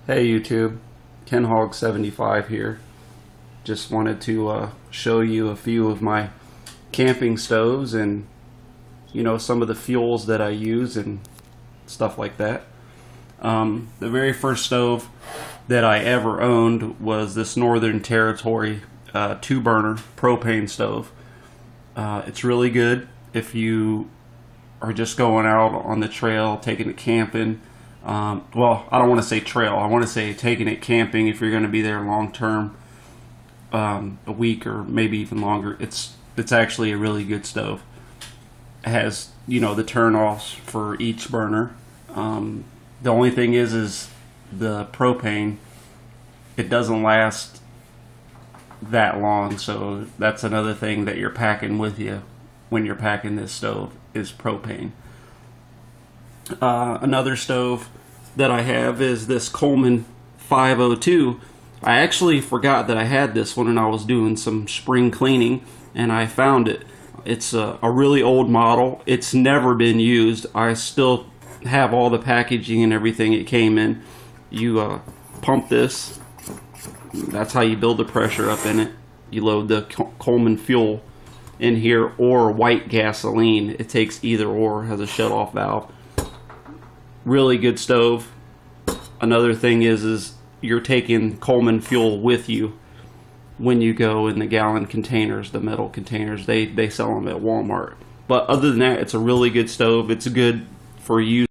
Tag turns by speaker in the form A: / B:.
A: Hey YouTube, KenHog75 here. Just wanted to show you a few of my camping stoves and some of the fuels that I use and stuff like that. The very first stove that I ever owned was this Northern Territory 2-burner propane stove. It's really good if you are just going out on the trail, taking it camping. Well, I don't want to say trail. I want to say taking it camping if you're going to be there long term, a week or maybe even longer. It's actually a really good stove. It has the turn offs for each burner. The only thing is the propane. It doesn't last that long, so that's another thing that you're packing with you when you're packing this stove is propane. Another stove that I have is this Coleman 502. I actually forgot that I had this one and I was doing some spring cleaning and I found it. It's a really old model. It's never been used. I still have all the packaging and everything it came in. You pump this. That's how you build the pressure up in it. You load the Coleman fuel in here or white gasoline. It takes either or, has a shut-off valve. Really good stove. Another thing is you're taking Coleman fuel with you when you go in the gallon containers, the metal containers. They sell them at Walmart. But other than that, it's a really good stove. It's good for use.